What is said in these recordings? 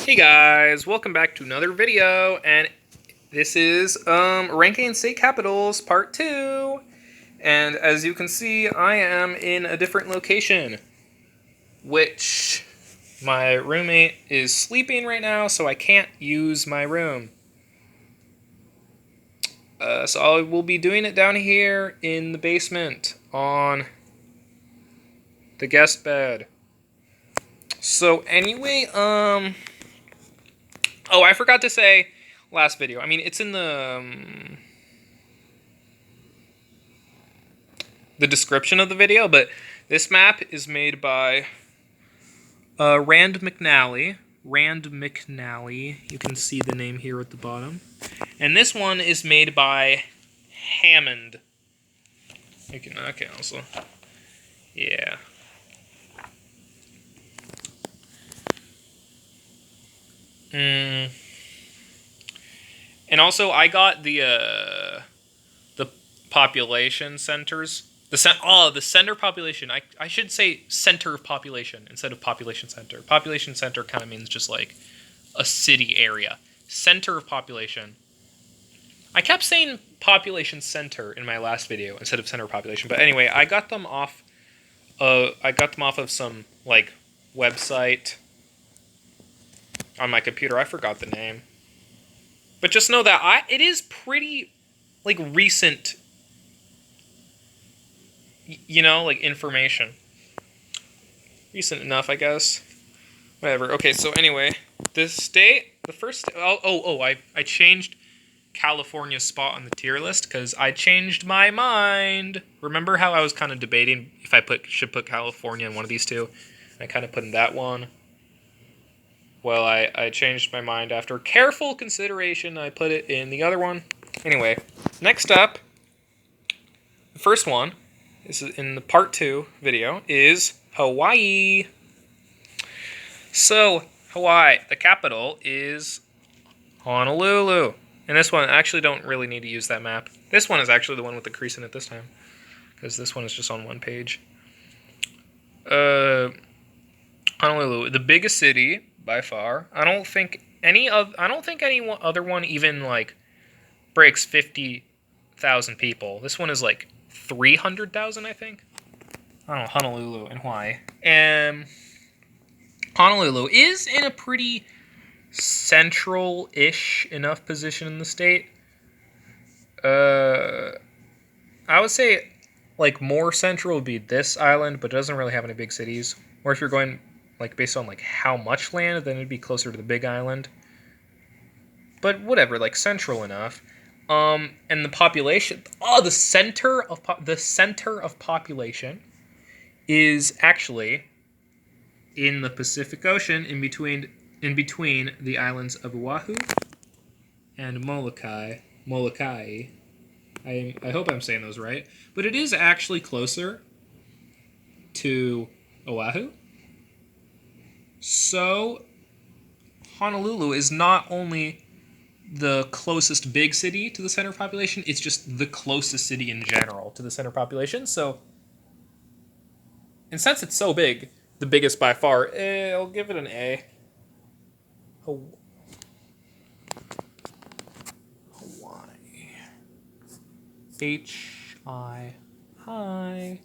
Hey guys, welcome back to another video, and this is ranking state capitals part 2. And as you can see, I am in a different location, which my roommate is sleeping right now, so I can't use my room. So I will be doing it down here in the basement on the guest bed. So anyway, oh, I forgot to say last video. I mean, it's in the description of the video, but this map is made by Rand McNally. Rand McNally. You can see the name here at the bottom. And this one is made by Hammond. Okay, also. Yeah. And also, I got the population centers. The center population. I should say center of population instead of population center. Population center kind of means just like a city area. Center of population. I kept saying population center in my last video instead of center of population. But anyway, I got them off. I got them off of some like website on my computer. I forgot the name. But just know that it is pretty like recent. You know, like information. Recent enough, I guess. Whatever. Okay, so anyway, this state, the first. I changed California's spot on the tier list because I changed my mind. Remember how I was kind of debating if I should put California in one of these two? I kind of put in that one. Well, I changed my mind after careful consideration. I put it in the other one. Anyway, next up, the first one. This is in the part 2 video, is Hawaii. So, Hawaii, the capital is Honolulu. And this one, I actually don't really need to use that map. This one is actually the one with the crease in it this time, because this one is just on one page. Honolulu, the biggest city by far. I don't think any other one even like breaks 50,000 people. This one is like 300,000, I think. I don't know, Honolulu and Hawaii. And Honolulu is in a pretty central-ish enough position in the state. I would say like more central would be this island, but it doesn't really have any big cities. Or if you're going like based on like how much land, then it'd be closer to the big island. But whatever, like central enough. And the population, the center of population is actually in the Pacific Ocean, in between the islands of Oahu and Molokai. I hope I'm saying those right, but it is actually closer to Oahu. So Honolulu is not only the closest big city to the center of population, it's just the closest city in general to the center of population. So, and since it's so big, the biggest by far, I'll give it an A. Hawaii. H-I. Hi.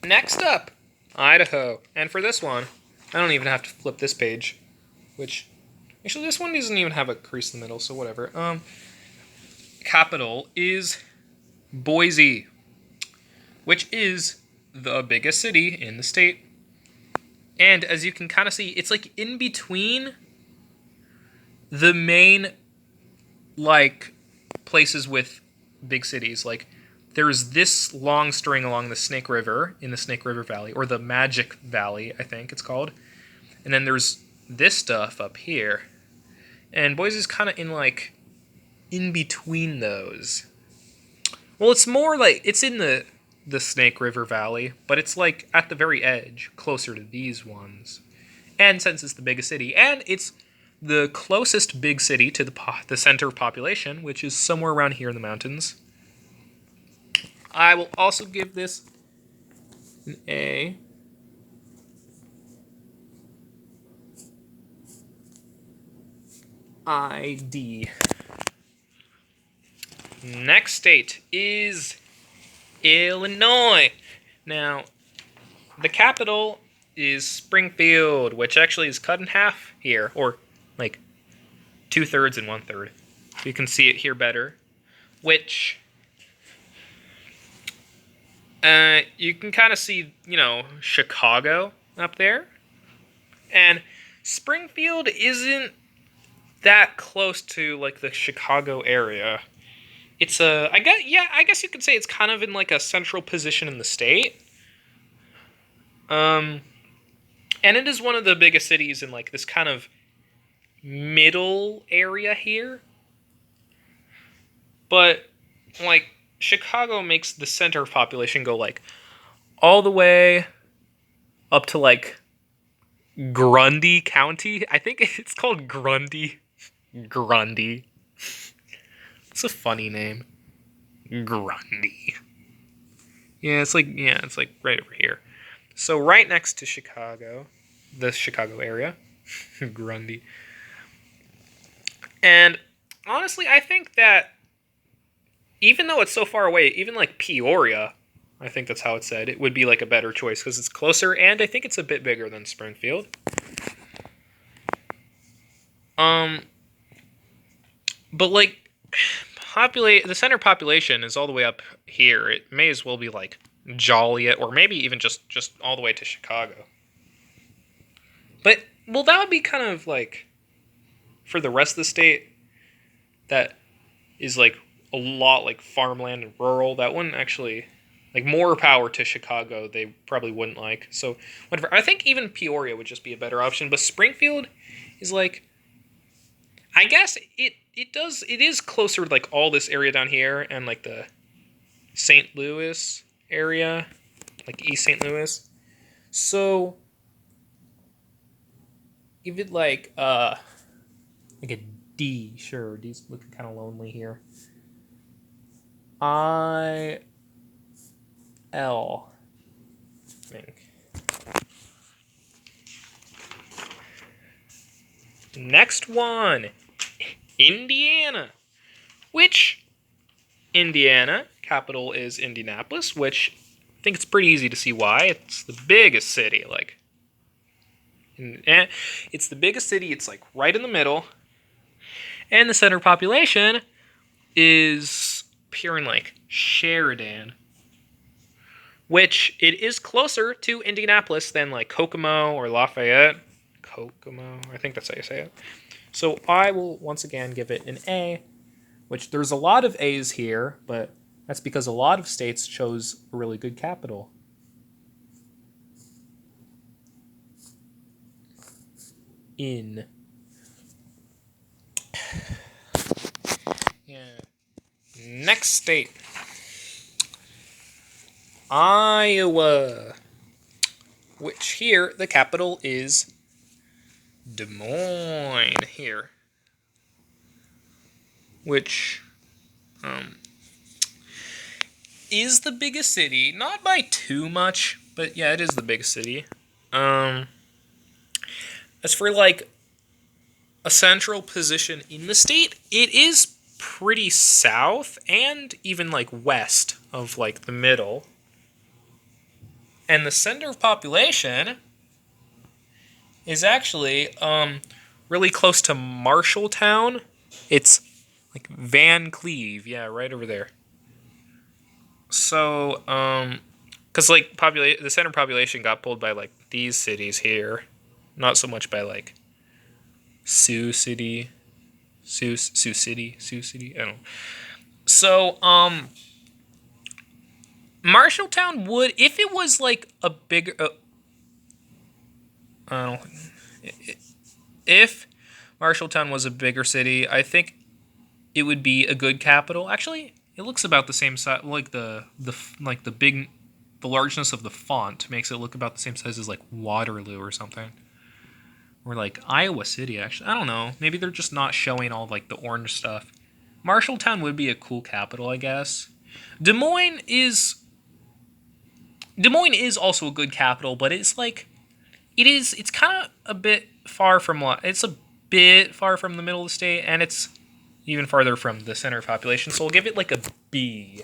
Next up, Idaho. And for this one, I don't even have to flip this page, which... Actually, this one doesn't even have a crease in the middle, so whatever. Capital is Boise, which is the biggest city in the state. And as you can kind of see, it's like in between the main, like, places with big cities. Like, there's this long string along the Snake River, in the Snake River Valley, or the Magic Valley, I think it's called. And then there's this stuff up here. And Boise's kind of in, like, in between those. Well, it's more like, it's in the Snake River Valley, but it's, like, at the very edge, closer to these ones. And since it's the biggest city, and it's the closest big city to the center of population, which is somewhere around here in the mountains, I will also give this an A. ID. Next state is Illinois. Now, the capital is Springfield, which actually is cut in half here, or like 2/3 and 1/3. You can see it here better, which you can kind of see, Chicago up there. And Springfield isn't that close to like the Chicago area. It's I guess you could say it's kind of in like a central position in the state. And it is one of the biggest cities in like this kind of middle area here. But like Chicago makes the center of population go like all the way up to like Grundy County. I think it's called Grundy. Grundy. It's a funny name. Grundy. It's like right over here. So right next to Chicago, the Chicago area, Grundy. And honestly, I think that even though it's so far away, even like Peoria, I think that's how it's said, it would be like a better choice because it's closer and I think it's a bit bigger than Springfield. But like the center population is all the way up here. It may as well be like Joliet or maybe even just all the way to Chicago. But well, that would be kind of like for the rest of the state that is like a lot like farmland and rural. That wouldn't actually like more power to Chicago. They probably wouldn't like. So whatever. I think even Peoria would just be a better option. But Springfield is like, I guess it is closer to like all this area down here and like the St. Louis area, like East St. Louis. So give it like a D. Sure, D's looking kind of lonely here. I think. Next one, Indiana. Which Indiana capital is Indianapolis, which I think it's pretty easy to see why. It's the biggest city, like. It's the biggest city. It's like right in the middle, and the center of population is here in like Sheridan, which it is closer to Indianapolis than like Kokomo or Lafayette. Kokomo, I think that's how you say it. So I will once again give it an A, which there's a lot of A's here, but that's because a lot of states chose a really good capital. Yeah. Next state, Iowa, which here the capital is Des Moines here, which is the biggest city, not by too much, but yeah, it is the biggest city. As for like a central position in the state, it is pretty south and even like west of like the middle. And the center of population is actually really close to Marshalltown. It's like Van Cleve, yeah, right over there. So, because like the center population got pulled by like these cities here, not so much by like Sioux City. I don't know. So, Marshalltown would, if it was like a bigger, if Marshalltown was a bigger city, I think it would be a good capital. Actually, it looks about the same size, like the largeness of the font makes it look about the same size as like Waterloo or something. Or like Iowa City, actually. I don't know. Maybe they're just not showing all like the orange stuff. Marshalltown would be a cool capital, I guess. Des Moines is also a good capital, but it's like it's kind of a bit far from it's a bit far from the middle of the state, and it's even farther from the center of population, so we'll give it like a B.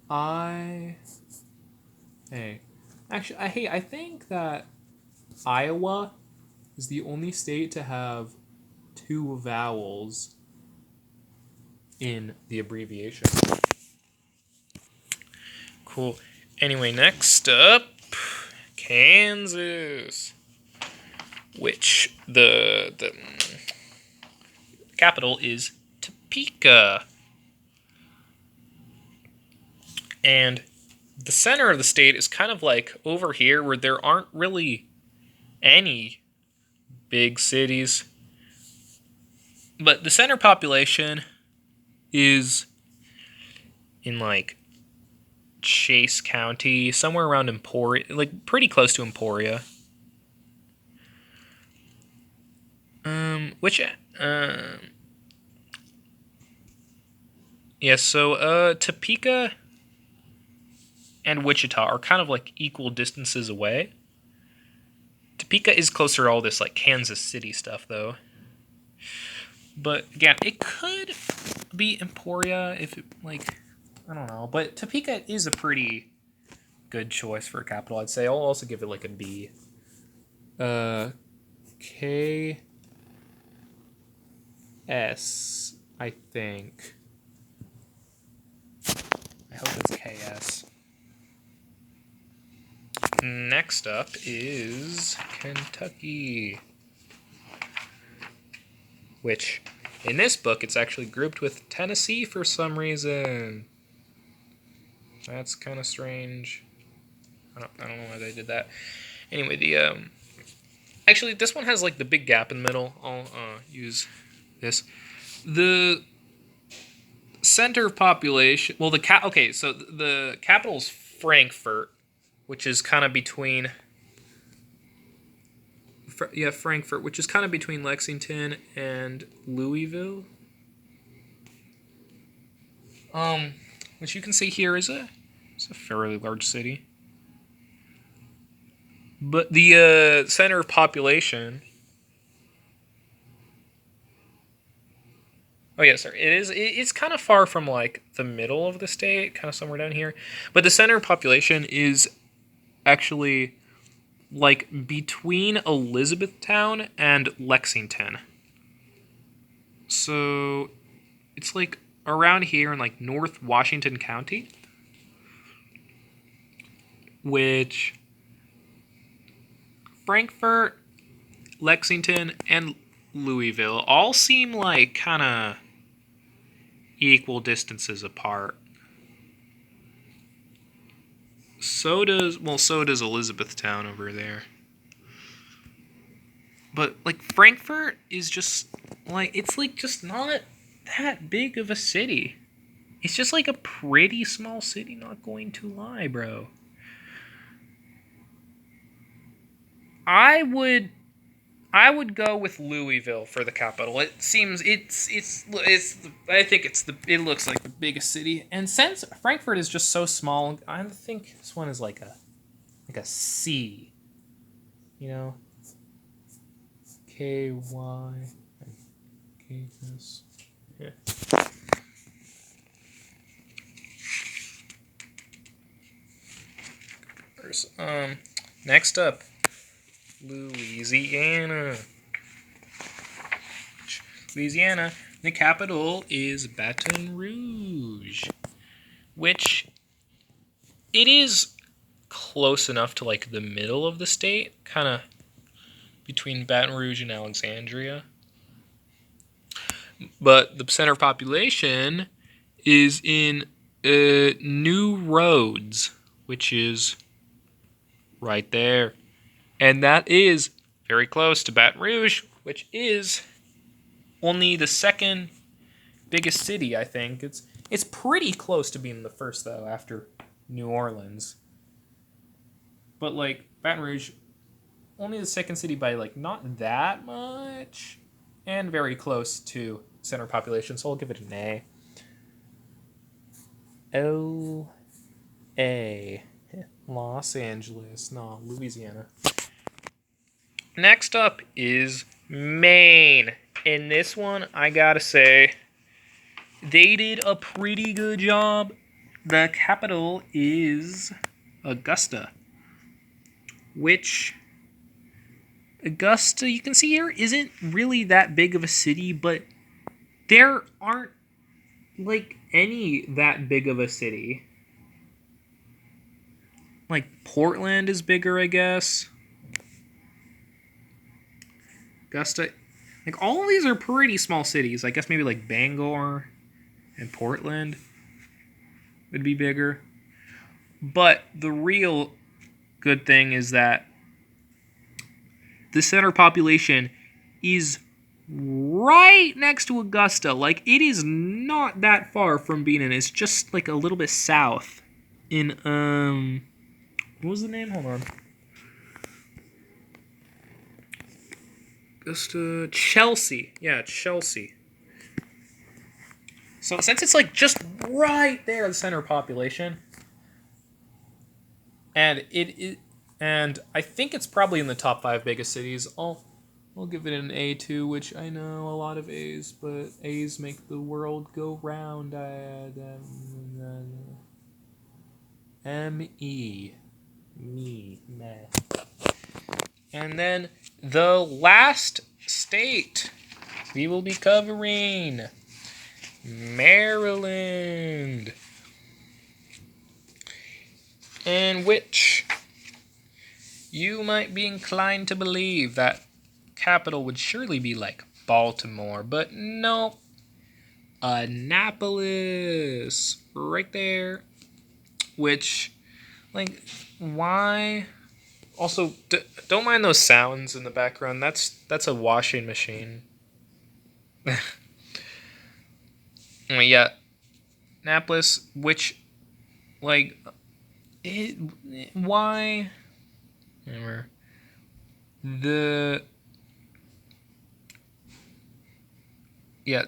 I think that Iowa is the only state to have two vowels in the abbreviation. Cool. Anyway, next up, Kansas, which the capital is Topeka. And the center of the state is kind of like over here where there aren't really any big cities. But the center population is in like Chase County, somewhere around Emporia, like pretty close to Emporia. Topeka and Wichita are kind of like equal distances away. Topeka is closer to all this like Kansas City stuff though. But again, it could be Emporia if it, like, I don't know. But Topeka is a pretty good choice for a capital, I'd say. I'll also give it like a B. KS, I think. I hope it's KS. Next up is Kentucky, which in this book it's actually grouped with Tennessee for some reason. That's kind of strange. I don't know why they did that. Anyway, actually this one has like the big gap in the middle. I'll use this. The center of population. Well, so the capital is Frankfurt, which is kind of between. Frankfurt, which is kind of between Lexington and Louisville. Which you can see here it's a fairly large city. But the center of population. Oh yeah, sorry. It's kind of far from like the middle of the state, kind of somewhere down here. But the center of population is actually like between Elizabethtown and Lexington. So it's like around here in like North Washington County, which Frankfurt, Lexington, and Louisville all seem like kind of equal distances apart. So does Elizabethtown over there. But like Frankfurt is just like it's like just not that big of a city. It's just like a pretty small city, not going to lie, bro. I would go with Louisville for the capital. It seems it looks like the biggest city. And since Frankfurt is just so small, I think this one is like a C. You know? KY and KS. Yeah. Next up, Louisiana. The capital is Baton Rouge, which it is close enough to like the middle of the state, kind of between Baton Rouge and Alexandria. But the center of population is in New Roads, which is right there. And that is very close to Baton Rouge, which is only the second biggest city, I think. It's pretty close to being the first, though, after New Orleans. But, like, Baton Rouge, only the second city by, like, not that much. And very close to center population, so I'll give it an A. L.A. Los Angeles. No, Louisiana. Next up is Maine. In this one, I gotta say, they did a pretty good job. The capital is Augusta, which Augusta, you can see here, isn't really that big of a city, but there aren't like any that big of a city. Like Portland is bigger, I guess. Augusta, like all of these are pretty small cities. I guess maybe like Bangor and Portland would be bigger. But the real good thing is that the center population is right next to Augusta. Like, it is not that far from being in. It's just like a little bit south in what was the name? Hold on. Augusta, Chelsea. Yeah, Chelsea. So since it's like just right there, the center population, and and I think it's probably in the top 5 biggest cities. I'll give it an A2, which I know a lot of A's, but A's make the world go round. M-E. Me. Meh. And then the last state we will be covering, Maryland. In which you might be inclined to believe that capital would surely be like Baltimore, but no. Annapolis, right there. Which, like, why? Also, don't mind those sounds in the background. That's a washing machine. Yeah, Annapolis, which, like, why? Remember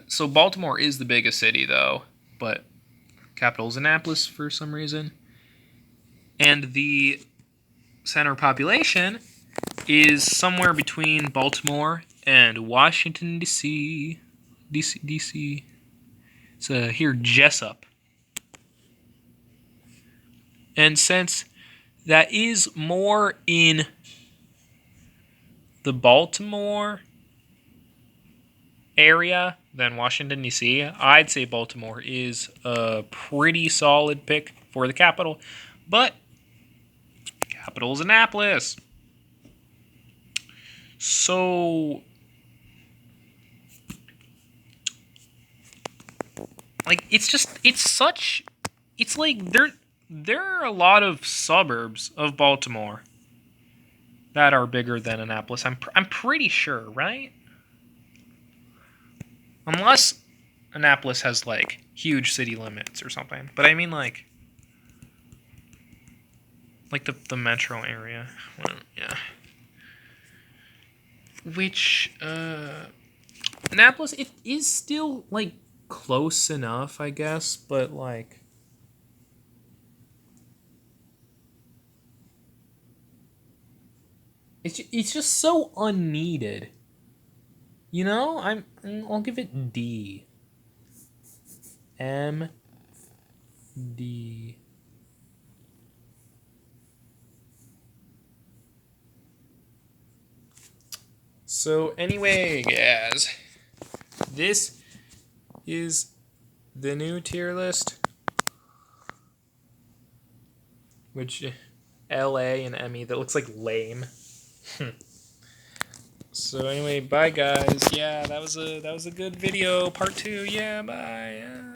so Baltimore is the biggest city though, but capital is Annapolis for some reason, and the center population is somewhere between Baltimore and Washington D.C. It's here Jessup, and since that is more in the Baltimore area than Washington, D.C., I'd say Baltimore is a pretty solid pick for the capital. But capital is Annapolis. So, like, it's like there are a lot of suburbs of Baltimore that are bigger than Annapolis. I'm pretty sure, right? Unless Annapolis has, like, huge city limits or something. But I mean, like the metro area. Well, yeah. Which, Annapolis, it is still, like, close enough, I guess. But, like, it's just so unneeded. You know, I'll give it D. M. D. So anyway, guys, this is the new tier list, which L.A. and M.E. that looks like lame. So anyway, bye guys. Yeah, that was a good video. Part 2. Yeah, bye.